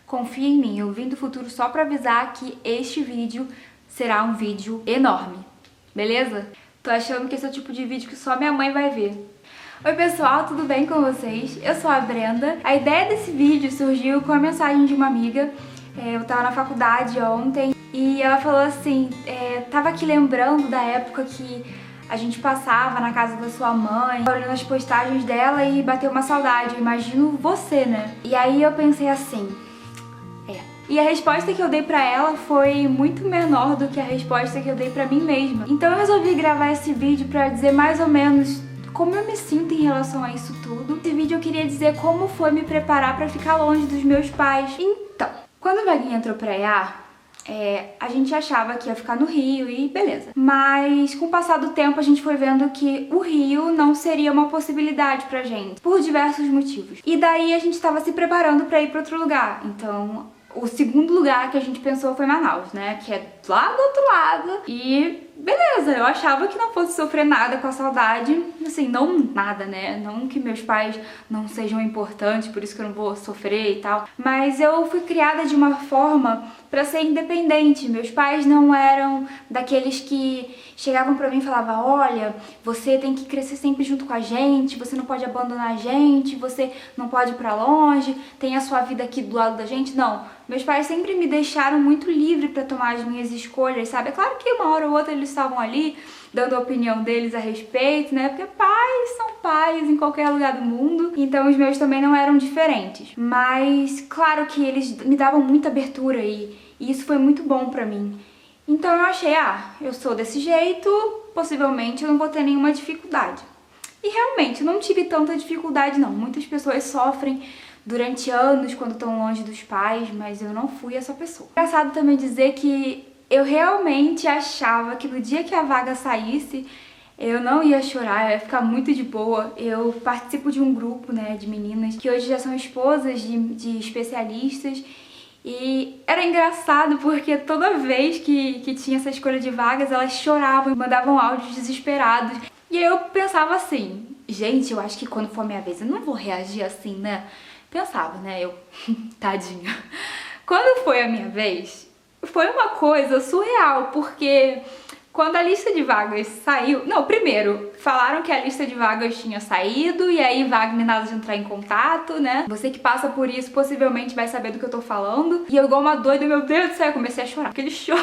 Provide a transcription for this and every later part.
confia em mim, eu vim do futuro só pra avisar que este vídeo será um vídeo enorme, beleza? Tô achando que esse é o tipo de vídeo que só minha mãe vai ver. Oi pessoal, tudo bem com vocês? Eu sou a Brenda. A ideia desse vídeo surgiu com a mensagem de uma amiga. Eu tava na faculdade ontem e ela falou assim, tava aqui lembrando da época que a gente passava na casa da sua mãe, olhando as postagens dela e bateu uma saudade, eu imagino você, né? E aí eu pensei assim, E a resposta que eu dei pra ela foi muito menor do que a resposta que eu dei pra mim mesma. Então eu resolvi gravar esse vídeo pra dizer mais ou menos como eu me sinto em relação a isso tudo. Nesse vídeo eu queria dizer como foi me preparar pra ficar longe dos meus pais. Então, quando o Vaguinho entrou pra EA, a gente achava que ia ficar no Rio e beleza. Mas com o passar do tempo a gente foi vendo que o Rio não seria uma possibilidade pra gente, por diversos motivos. E daí a gente tava se preparando pra ir pra outro lugar. Então, o segundo lugar que a gente pensou foi Manaus, né? Que é lá do outro lado. E beleza, eu achava que não fosse sofrer nada com a saudade. Assim, não nada, né? Não que meus pais não sejam importantes, por isso que eu não vou sofrer e tal. Mas eu fui criada de uma forma pra ser independente. Meus pais não eram daqueles que chegavam pra mim e falavam: olha, você tem que crescer sempre junto com a gente, você não pode abandonar a gente, você não pode ir pra longe, tem a sua vida aqui do lado da gente. Não. Meus pais sempre me deixaram muito livre pra tomar as minhas escolhas, sabe? É claro que uma hora ou outra eles estavam ali dando a opinião deles a respeito, né? Porque pais são pais em qualquer lugar do mundo, então os meus também não eram diferentes. Mas claro que eles me davam muita abertura e isso foi muito bom pra mim. Então eu achei, eu sou desse jeito, possivelmente eu não vou ter nenhuma dificuldade. E realmente, eu não tive tanta dificuldade não. Muitas pessoas sofrem durante anos quando estão longe dos pais, mas eu não fui essa pessoa. Engraçado também dizer que eu realmente achava que no dia que a vaga saísse, eu não ia chorar, eu ia ficar muito de boa. Eu participo de um grupo, né, de meninas que hoje já são esposas de especialistas. E era engraçado porque toda vez que tinha essa escolha de vagas, elas choravam e mandavam áudios desesperados. E aí eu pensava assim, gente, eu acho que quando for a minha vez eu não vou reagir assim, né? Pensava, né? Tadinha. Quando foi a minha vez, foi uma coisa surreal, porque quando a lista de vagas saiu... Não, primeiro, falaram que a lista de vagas tinha saído e aí Wagner nada de entrar em contato, né? Você que passa por isso possivelmente vai saber do que eu tô falando. E eu igual uma doida, meu Deus do céu, eu comecei a chorar, aquele choro.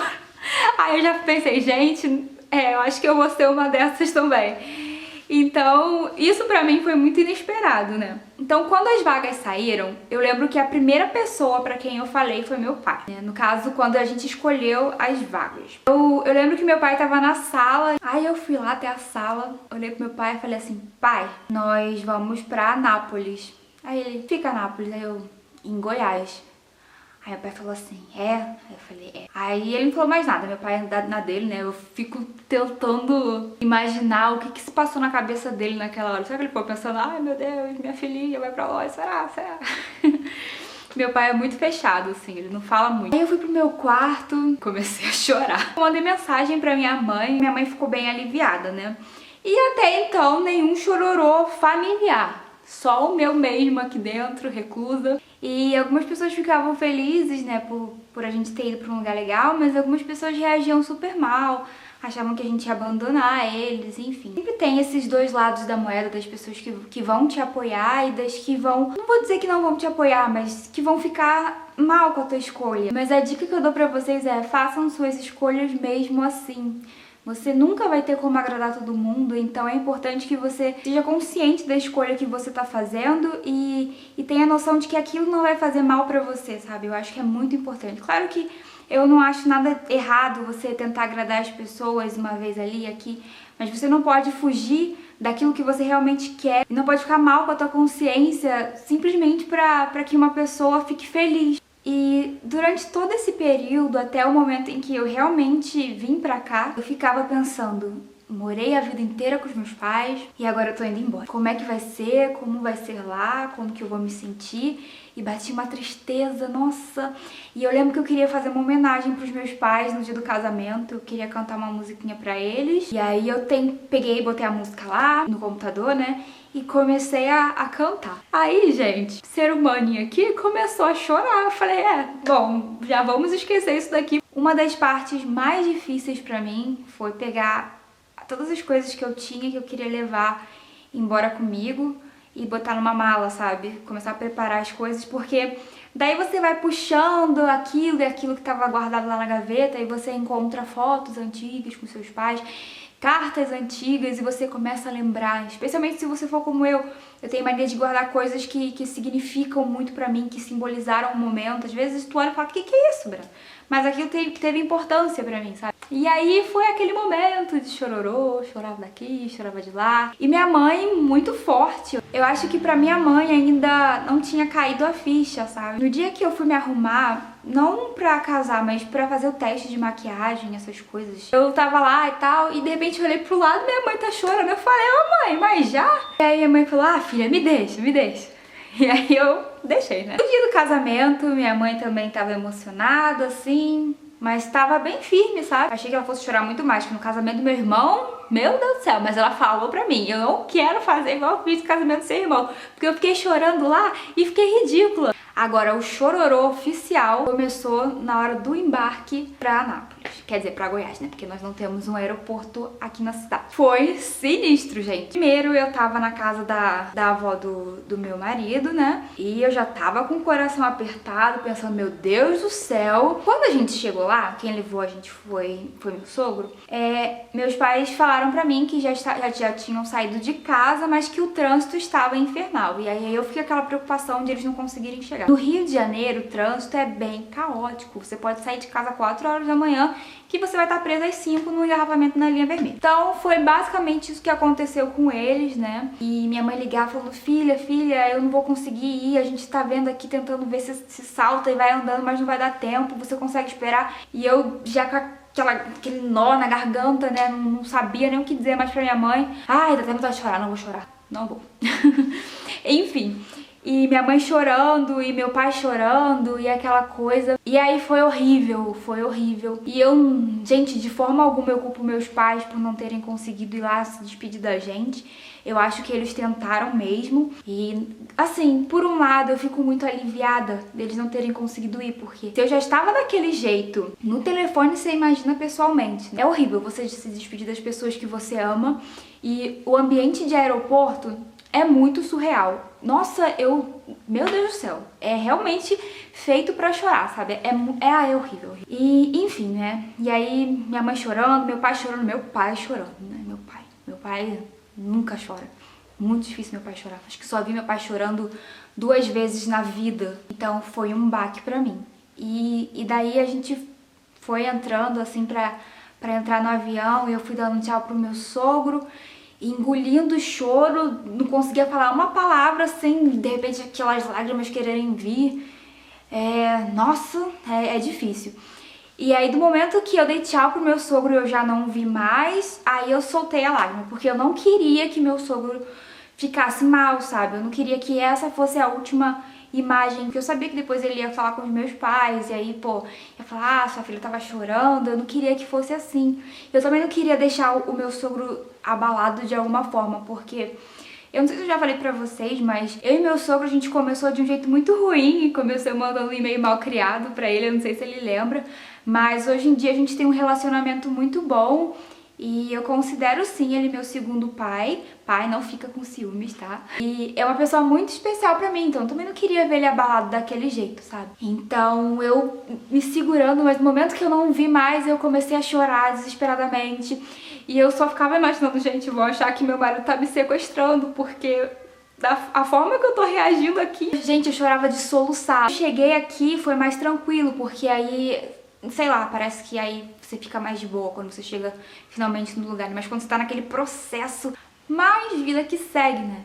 Aí eu já pensei, gente, eu acho que eu vou ser uma dessas também. Então, isso pra mim foi muito inesperado, né? Então, quando as vagas saíram, eu lembro que a primeira pessoa pra quem eu falei foi meu pai, né? No caso, quando a gente escolheu as vagas. Eu lembro que meu pai tava na sala, aí eu fui lá até a sala, olhei pro meu pai e falei assim, pai, nós vamos pra Anápolis. Aí ele, fica Anápolis, aí eu, em Goiás. Aí meu pai falou assim, Aí eu falei, Aí ele não falou mais nada, meu pai na dele, né? Eu fico tentando imaginar o que se passou na cabeça dele naquela hora. Será que ele ficou pensando, ai meu Deus, minha filhinha vai pra lá, será? Meu pai é muito fechado, assim, ele não fala muito. Aí eu fui pro meu quarto, comecei a chorar. Eu mandei mensagem pra minha mãe ficou bem aliviada, né? E até então, nenhum chororô familiar. Só o meu mesmo aqui dentro, reclusa. E algumas pessoas ficavam felizes, né, por a gente ter ido pra um lugar legal, mas algumas pessoas reagiam super mal, achavam que a gente ia abandonar eles, enfim. Sempre tem esses dois lados da moeda, das pessoas que vão te apoiar e das que vão... Não vou dizer que não vão te apoiar, mas que vão ficar mal com a tua escolha. Mas a dica que eu dou pra vocês é, façam suas escolhas mesmo assim. Você nunca vai ter como agradar todo mundo, então é importante que você seja consciente da escolha que você tá fazendo e tenha noção de que aquilo não vai fazer mal pra você, sabe? Eu acho que é muito importante. Claro que eu não acho nada errado você tentar agradar as pessoas uma vez ali, aqui, mas você não pode fugir daquilo que você realmente quer e não pode ficar mal com a tua consciência simplesmente pra que uma pessoa fique feliz. E durante todo esse período, até o momento em que eu realmente vim pra cá, eu ficava pensando, morei a vida inteira com os meus pais e agora eu tô indo embora. Como é que vai ser? Como vai ser lá? Como que eu vou me sentir? E bati uma tristeza, nossa. E eu lembro que eu queria fazer uma homenagem pros meus pais no dia do casamento. Eu queria cantar uma musiquinha pra eles. E aí eu peguei e botei a música lá no computador, né? E comecei a cantar. Aí, gente, ser humaninho aqui começou a chorar. Eu falei, bom, já vamos esquecer isso daqui. Uma das partes mais difíceis pra mim foi pegar todas as coisas que eu tinha, que eu queria levar embora comigo e botar numa mala, sabe? Começar a preparar as coisas, porque daí você vai puxando aquilo e aquilo que estava guardado lá na gaveta e você encontra fotos antigas com seus pais, cartas antigas e você começa a lembrar, especialmente se você for como eu tenho mania de guardar coisas que significam muito pra mim, que simbolizaram um momento. Às vezes tu olha e fala, que é isso, Bran? Mas aquilo teve importância pra mim, sabe? E aí foi aquele momento de chororô, chorava daqui, chorava de lá. E minha mãe, muito forte. Eu acho que pra minha mãe ainda não tinha caído a ficha, sabe? No dia que eu fui me arrumar, não pra casar, mas pra fazer o teste de maquiagem, essas coisas, eu tava lá e tal, e de repente eu olhei pro lado e minha mãe tá chorando. Eu falei, mãe, mas já? E aí minha mãe falou, filha, me deixa, me deixa. E aí eu deixei, né? No dia do casamento, minha mãe também tava emocionada, assim, mas tava bem firme, sabe? Achei que ela fosse chorar muito mais, que no casamento do meu irmão, meu Deus do céu, mas ela falou pra mim, eu não quero fazer igual eu fiz no casamento do seu irmão, porque eu fiquei chorando lá e fiquei ridícula. Agora, o chororô oficial começou na hora do embarque pra Anápolis. Quer dizer, pra Goiás, né? Porque nós não temos um aeroporto aqui na cidade. Foi sinistro, gente. Primeiro, eu tava na casa da avó do meu marido, né? E eu já tava com o coração apertado, pensando, meu Deus do céu. Quando a gente chegou lá, quem levou a gente foi meu sogro. Meus pais falaram pra mim que já tinham saído de casa, mas que o trânsito estava infernal. E aí eu fiquei com aquela preocupação de eles não conseguirem chegar. No Rio de Janeiro, o trânsito é bem caótico. Você pode sair de casa às 4 horas da manhã que você vai estar presa às 5 no engarrafamento na linha vermelha. Então foi basicamente isso que aconteceu com eles, né? E minha mãe ligava falando, filha, eu não vou conseguir ir, a gente tá vendo aqui tentando ver se salta e vai andando, mas não vai dar tempo, você consegue esperar? E eu já com aquele nó na garganta, né? Não sabia nem o que dizer mais pra minha mãe. Ai, dá até vontade de chorar, não vou chorar, não vou. Enfim. E minha mãe chorando, e meu pai chorando, e aquela coisa. E aí foi horrível, foi horrível. E eu, gente, de forma alguma eu culpo meus pais por não terem conseguido ir lá se despedir da gente. Eu acho que eles tentaram mesmo. E, assim, por um lado eu fico muito aliviada deles não terem conseguido ir, porque se eu já estava daquele jeito no telefone, você imagina pessoalmente. É horrível você se despedir das pessoas que você ama. E o ambiente de aeroporto é muito surreal. Nossa, meu Deus do céu, é realmente feito pra chorar, sabe? É horrível. E, enfim, né? E aí, minha mãe chorando, meu pai chorando, meu pai chorando, né? Meu pai nunca chora. Muito difícil meu pai chorar. Acho que só vi meu pai chorando 2 vezes na vida. Então, foi um baque pra mim. E daí a gente foi entrando, assim, pra entrar no avião, e eu fui dando tchau pro meu sogro, engolindo o choro, não conseguia falar uma palavra sem, de repente, aquelas lágrimas quererem vir. Nossa, é difícil. E aí, do momento que eu dei tchau pro meu sogro e eu já não vi mais, aí eu soltei a lágrima, porque eu não queria que meu sogro ficasse mal, sabe? Eu não queria que essa fosse a última imagem, porque eu sabia que depois ele ia falar com os meus pais, e aí, pô, ia falar, sua filha tava chorando, eu não queria que fosse assim. Eu também não queria deixar o meu sogro abalado de alguma forma, porque eu não sei se eu já falei pra vocês, mas eu e meu sogro, a gente começou de um jeito muito ruim, e começou mandando um e-mail mal criado pra ele, eu não sei se ele lembra, mas hoje em dia a gente tem um relacionamento muito bom. E eu considero sim ele meu segundo pai. Pai, não fica com ciúmes, tá? E é uma pessoa muito especial pra mim, então eu também não queria ver ele abalado daquele jeito, sabe? Então eu me segurando, mas no momento que eu não vi mais, eu comecei a chorar desesperadamente. E eu só ficava imaginando, gente, vou achar que meu marido tá me sequestrando, porque a forma que eu tô reagindo aqui... Gente, eu chorava de soluçar. Eu cheguei aqui, foi mais tranquilo, porque aí... sei lá, parece que aí você fica mais de boa quando você chega finalmente no lugar, mas quando você tá naquele processo, mais vida que segue, né?